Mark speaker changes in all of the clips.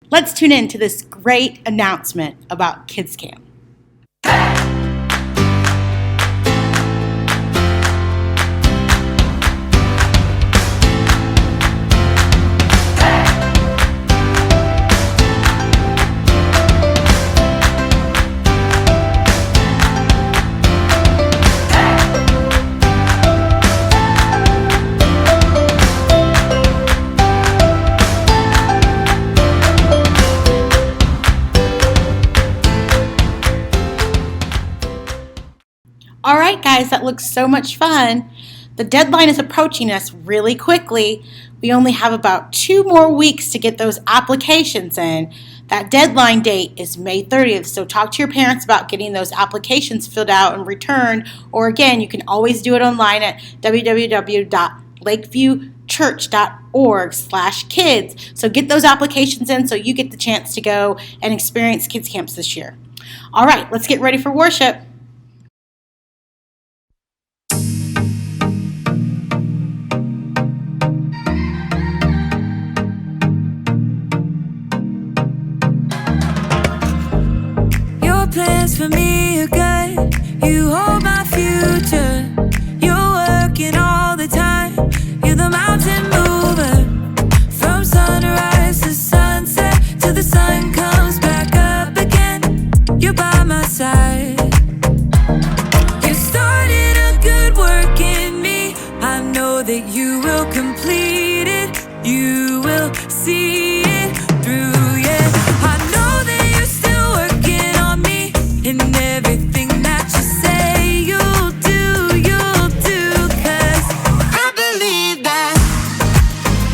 Speaker 1: Let's tune in to this great announcement about Kids Camp. All right, guys, that looks so much fun. The deadline is approaching us really quickly. We only have about 2 more weeks to get those applications in. That deadline date is May 30th, so talk to your parents about getting those applications filled out and returned. Or again, you can always do it online at www.lakeviewchurch.org/kids. So get those applications in so you get the chance to go and experience kids camps this year. All right, let's get ready for worship.
Speaker 2: Plans for me are good. You hold my future. You're working all the time. You're the mountain mover. From sunrise to sunset, till the sun comes back up again. You're by my side. You started a good work in me. I know that you will complete it. You will see it through. Yeah, I know that you're still working on me. And everything that you say you'll do, 'cause I believe that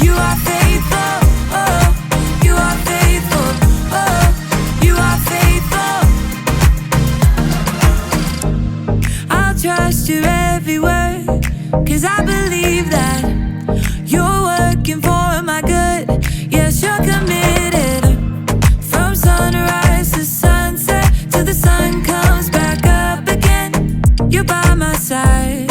Speaker 2: you are faithful, oh, you are faithful, oh, you are faithful. I'll trust your every word, 'cause I believe that you're working for my good. Yes, you're committed. From sunrise to sunset, till the sun comes back up again. You're by my side.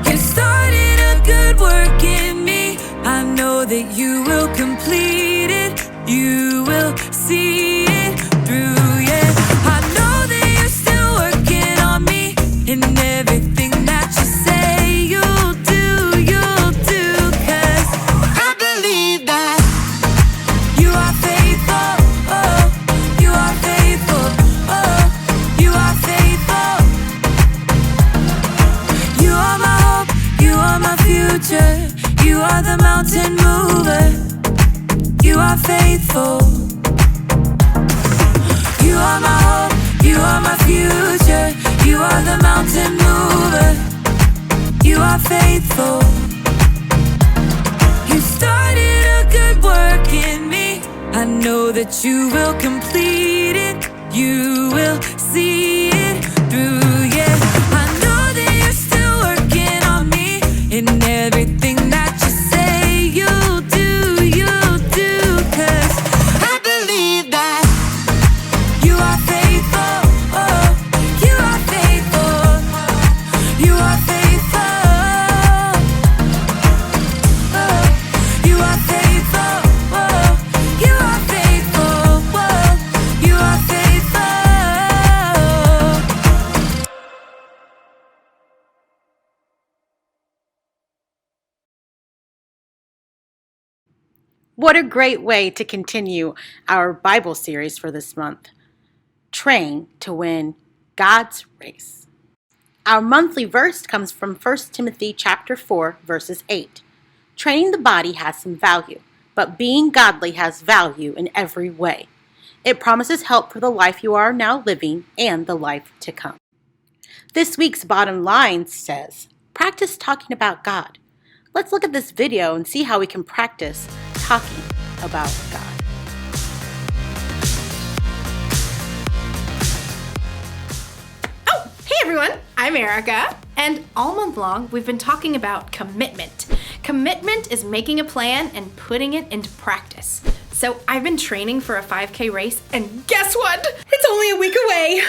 Speaker 2: You started a good work in me. I know that you will complete it. You will see it through. Yeah, I know that you're still working on me. And everything that you say you'll do, 'cause I believe that you are faithful, oh, you are faithful, oh, you are faithful. You are my hope, you are my future. You are the mountain mover. You are faithful. You are my hope, you are my future. You are the mountain mover. You are faithful. You started a good work in me. I know that you will complete it. You will see it through. Yeah, I know that you're still working on me. And everything that you say you'll do, 'cause I believe that you are faithful, oh, you are faithful, you are faithful, oh, you are faithful, oh, you are faithful, oh, you are faithful.
Speaker 1: What a great way to continue our Bible series for this month. Train to win God's race. Our monthly verse comes from 1 Timothy chapter 4, verses 8. Training the body has some value, but being godly has value in every way. It promises help for the life you are now living and the life to come. This week's bottom line says, practice talking about God. Let's look at this video and see how we can practice talking about God.
Speaker 3: Oh, hey everyone, I'm Erica, and all month long we've been talking about commitment. Commitment is making a plan and putting it into practice. So I've been training for a 5K race, and guess what? It's only a week away.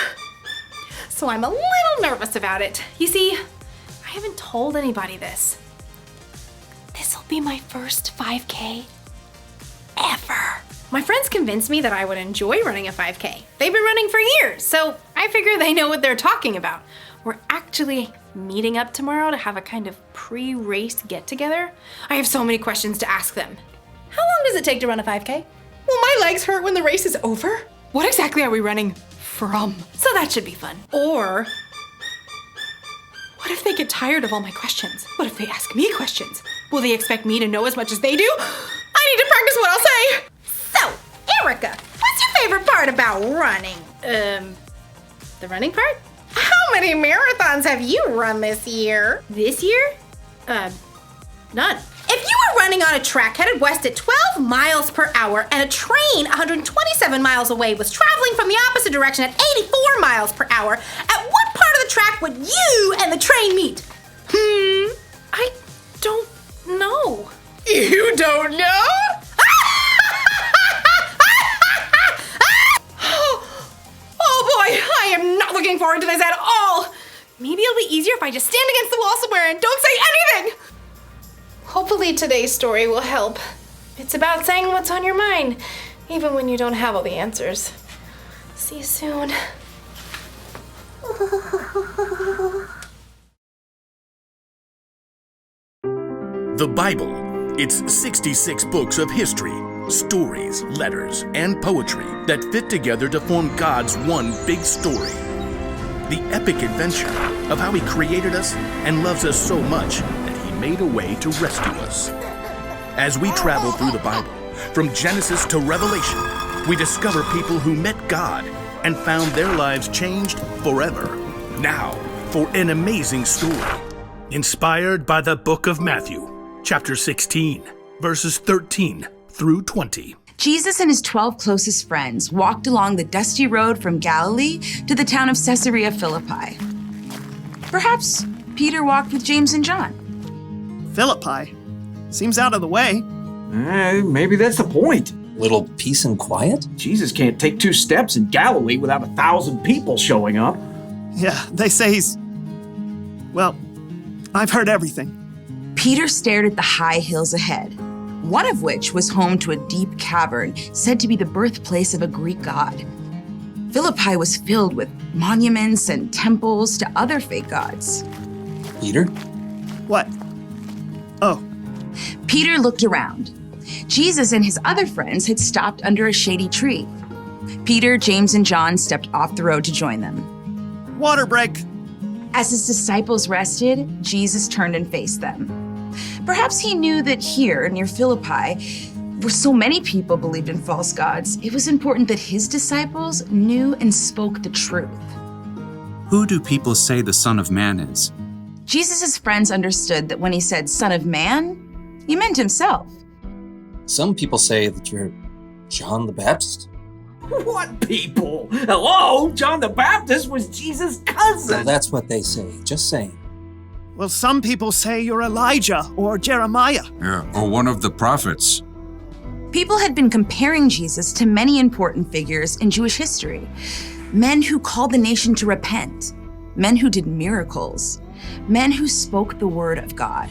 Speaker 3: So I'm a little nervous about it. You see, I haven't told anybody this. This'll be my first 5K ever. My friends convinced me that I would enjoy running a 5K. They've been running for years, so I figure they know what they're talking about. We're actually meeting up tomorrow to have a kind of pre-race get-together. I have so many questions to ask them. How long does it take to run a 5K? Will my legs hurt when the race is over? What exactly are we running from? So that should be fun. Or what if they get tired of all my questions? What if they ask me questions? Will they expect me to know as much as they do? I need to practice what I'll say. So, Erica, what's your favorite part about running? The running part? How many marathons have you run this year? This year? None. If you were running on a track headed west at 12 miles per hour and a train 127 miles away was traveling from the opposite direction at 84 miles per hour, at what part of the track would you and the train meet? I don't know. You don't know? Oh boy, I am not looking forward to this at all. Maybe it'll be easier if I just stand against the wall somewhere and don't say anything. Hopefully today's story will help. It's about saying what's on your mind, even when you don't have all the answers. See you soon.
Speaker 4: The Bible. It's 66 books of history, stories, letters, and poetry that fit together to form God's one big story. The epic adventure of how He created us and loves us so much that He made a way to rescue us. As we travel through the Bible, from Genesis to Revelation, we discover people who met God and found their lives changed forever. Now, for an amazing story. Inspired by the book of Matthew, chapter 16, verses 13 through 20.
Speaker 5: Jesus and his 12 closest friends walked along the dusty road from Galilee to the town of Caesarea Philippi. Perhaps Peter walked with James and John.
Speaker 6: Philippi? Seems out of the way.
Speaker 7: Maybe that's the point.
Speaker 8: Little peace and quiet?
Speaker 7: Jesus can't take 2 steps in Galilee without 1,000 people showing up.
Speaker 6: Yeah, they say he's... Well, I've heard everything.
Speaker 5: Peter stared at the high hills ahead, one of which was home to a deep cavern said to be the birthplace of a Greek god. Philippi was filled with monuments and temples to other fake gods.
Speaker 8: Peter?
Speaker 6: What? Oh.
Speaker 5: Peter looked around. Jesus and his other friends had stopped under a shady tree. Peter, James, and John stepped off the road to join them.
Speaker 6: Water break.
Speaker 5: As his disciples rested, Jesus turned and faced them. Perhaps he knew that here, near Philippi, where so many people believed in false gods, it was important that his disciples knew and spoke the truth.
Speaker 9: Who do people say the Son of Man is?
Speaker 5: Jesus' friends understood that when he said Son of Man, he meant himself.
Speaker 8: Some people say that you're John the Baptist.
Speaker 7: What people? Hello? John the Baptist was Jesus' cousin.
Speaker 8: Well, that's what they say. Just saying.
Speaker 6: Well, some people say you're Elijah or Jeremiah.
Speaker 9: Yeah, or one of the prophets.
Speaker 5: People had been comparing Jesus to many important figures in Jewish history. Men who called the nation to repent. Men who did miracles. Men who spoke the word of God.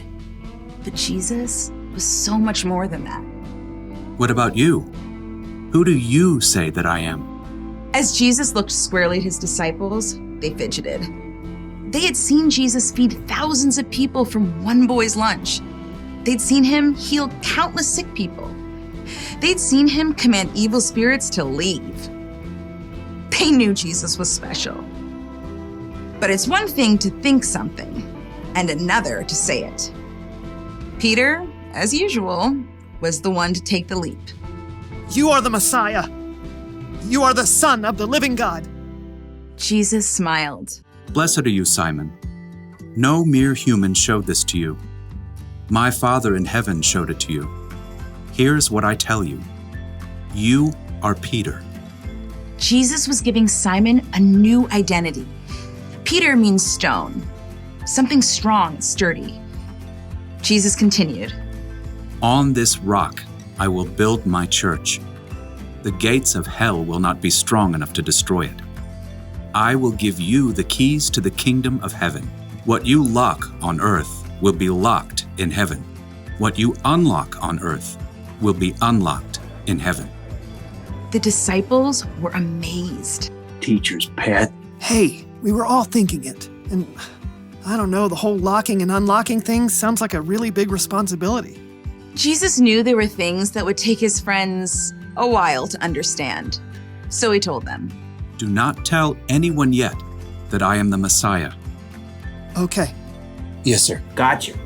Speaker 5: But Jesus was so much more than that.
Speaker 9: What about you? Who do you say that I am?
Speaker 5: As Jesus looked squarely at his disciples, they fidgeted. They had seen Jesus feed thousands of people from one boy's lunch. They'd seen him heal countless sick people. They'd seen him command evil spirits to leave. They knew Jesus was special. But it's one thing to think something, and another to say it. Peter, as usual, was the one to take the leap.
Speaker 6: You are the Messiah. You are the Son of the living God.
Speaker 5: Jesus smiled.
Speaker 9: Blessed are you, Simon. No mere human showed this to you. My Father in heaven showed it to you. Here's what I tell you. You are Peter.
Speaker 5: Jesus was giving Simon a new identity. Peter means stone, something strong and sturdy. Jesus continued.
Speaker 9: On this rock I will build my church. The gates of hell will not be strong enough to destroy it. I will give you the keys to the kingdom of heaven. What you lock on earth will be locked in heaven. What you unlock on earth will be unlocked in heaven.
Speaker 5: The disciples were amazed.
Speaker 7: Teacher's pet.
Speaker 6: Hey, we were all thinking it. And I don't know, the whole locking and unlocking thing sounds like a really big responsibility.
Speaker 5: Jesus knew there were things that would take his friends a while to understand. So he told them,
Speaker 9: Do not tell anyone yet that I am the Messiah.
Speaker 6: Okay.
Speaker 8: Yes, sir.
Speaker 7: Gotcha.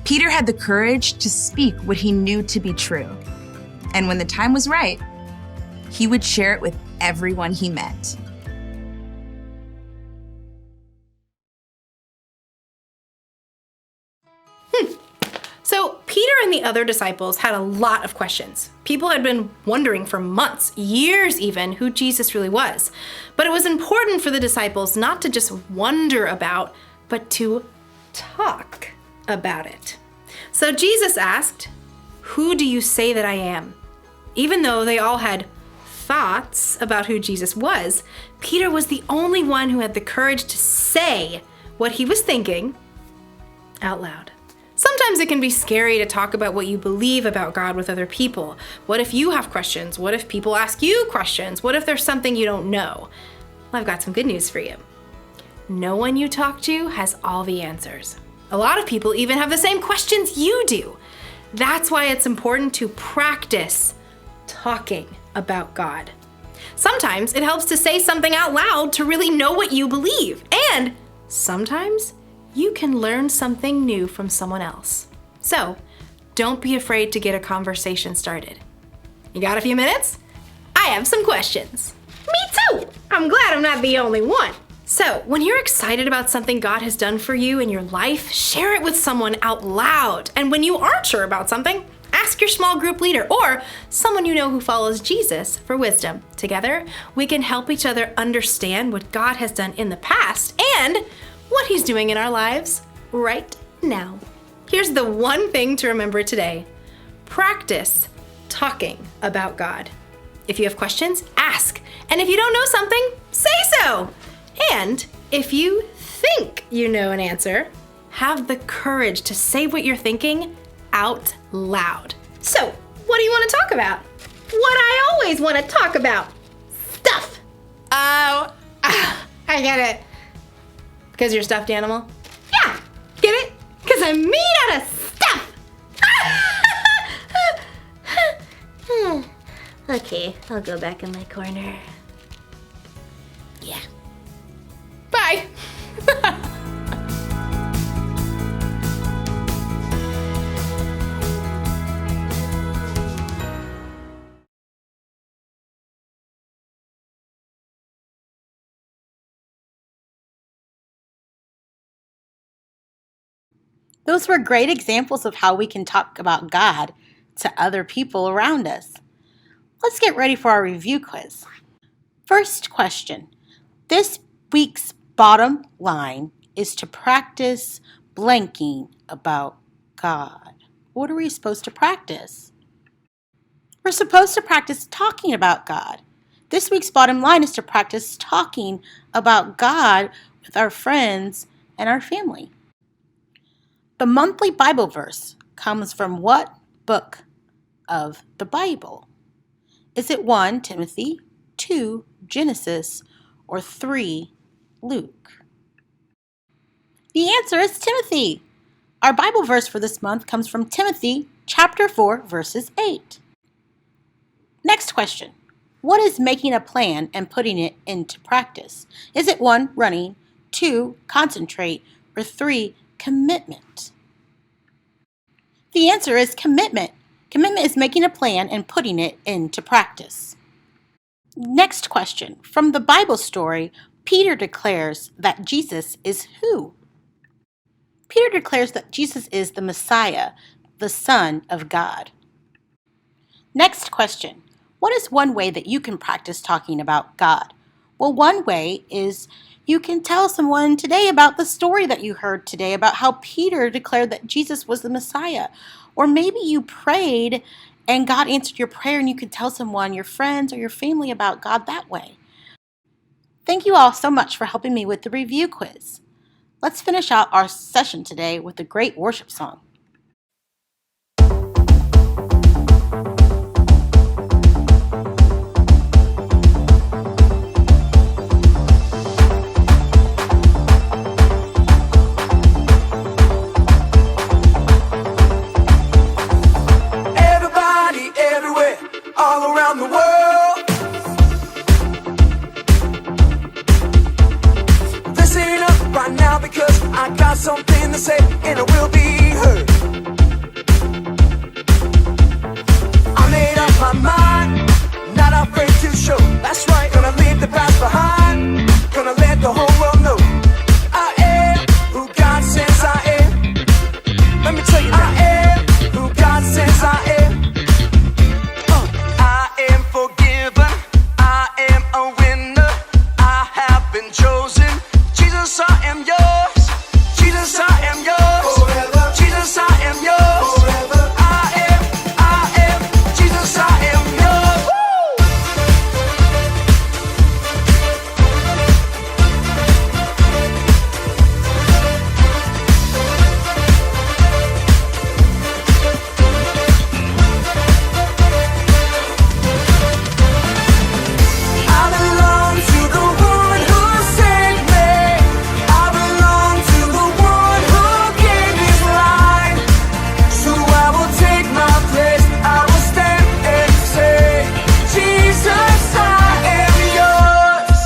Speaker 5: Peter had the courage to speak what he knew to be true. And when the time was right, he would share it with everyone he met.
Speaker 3: So Peter and the other disciples had a lot of questions. People had been wondering for months, years even, who Jesus really was. But it was important for the disciples not to just wonder about, but to talk about it. So Jesus asked, "Who do you say that I am?" Even though they all had thoughts about who Jesus was, Peter was the only one who had the courage to say what he was thinking out loud. Sometimes it can be scary to talk about what you believe about God with other people. What if you have questions? What if people ask you questions? What if there's something you don't know? Well, I've got some good news for you. No one you talk to has all the answers. A lot of people even have the same questions you do. That's why it's important to practice talking about God. Sometimes it helps to say something out loud to really know what you believe. And sometimes you can learn something new from someone else. So, don't be afraid to get a conversation started. You got a few minutes? I have some questions. Me too! I'm glad I'm not the only one. So, when you're excited about something God has done for you in your life, share it with someone out loud. And when you aren't sure about something, ask your small group leader or someone you know who follows Jesus for wisdom. Together, we can help each other understand what God has done in the past and what he's doing in our lives right now. Here's the one thing to remember today. Practice talking about God. If you have questions, ask. And if you don't know something, say so. And if you think you know an answer, have the courage to say what you're thinking out loud. So, what do you want to talk about? What I always want to talk about. Stuff. Oh, I get it. Because you're a stuffed animal? Yeah, get it? Because I'm made out of stuff! Okay, I'll go back in my corner. Yeah. Bye!
Speaker 1: Those were great examples of how we can talk about God to other people around us. Let's get ready for our review quiz. First question. This week's bottom line is to practice blanking about God. What are we supposed to practice? We're supposed to practice talking about God. This week's bottom line is to practice talking about God with our friends and our family. The monthly Bible verse comes from what book of the Bible? Is it 1 Timothy, 2 Genesis, or 3 Luke? The answer is Timothy. Our Bible verse for this month comes from Timothy chapter 4 verses 8. Next question. What is making a plan and putting it into practice? Is it 1 running, 2 concentrate, or 3 commitment? The answer is commitment. Commitment is making a plan and putting it into practice. Next question. From the Bible story, Peter declares that Jesus is who? Peter declares that Jesus is the Messiah, the Son of God. Next question. What is one way that you can practice talking about God? Well, one way is you can tell someone today about the story that you heard today about how Peter declared that Jesus was the Messiah. Or maybe you prayed and God answered your prayer and you could tell someone, your friends or your family, about God that way. Thank you all so much for helping me with the review quiz. Let's finish out our session today with a great worship song.
Speaker 2: around the world. Listen up right now, because I got something to say and it will be heard. I made up my mind, not afraid to show. That's right, gonna leave the past behind, gonna let the whole world know I am who God says I am. Let me tell you now, I am who God says I am. I am forgiven, I am a winner, I have been chosen. Jesus, I am yours. Jesus, I am yours. Forever. Jesus, I am yours. Forever. I am. Jesus, I am yours. I belong to the one who saved me. I belong to the one who gave his life. So I will take my place. I will stand and say, Jesus, I am yours.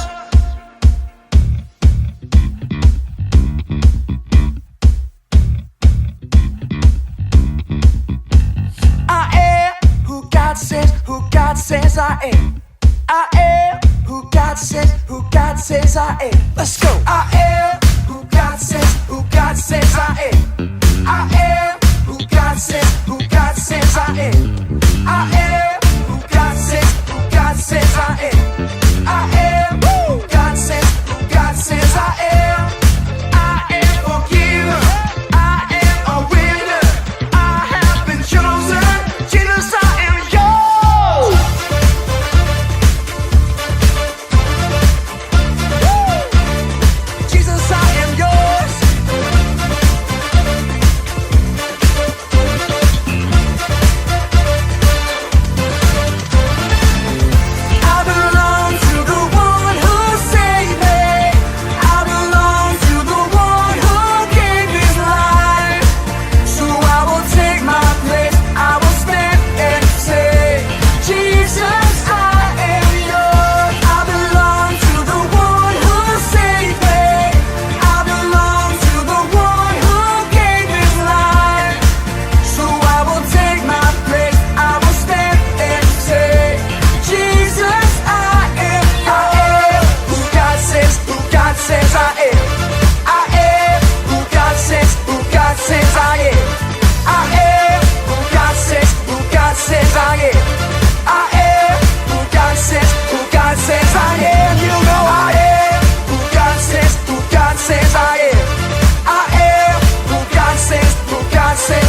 Speaker 2: I am who God says I am. I am who God says I am. Let's go. I am who God says I am. I am who God says I am. I am who God says I am. I am who God says I am. I am forgiven. I am a winner. I have been chosen. Jesus, I am yours. Jesus, I am yours. I belong to the one who saved me. I belong to the one who gave his life. So I will take my place. I will stand and say, Jesus, I am yours. I belong to the one who saved me. I belong to the one who gave his life. So I will take my place. I will stand and say, Jesus, I am yours. Who God says I am. I am who God says I am. I am who God says I am. I am who God says I am. You know I am who God says I am. I am who God says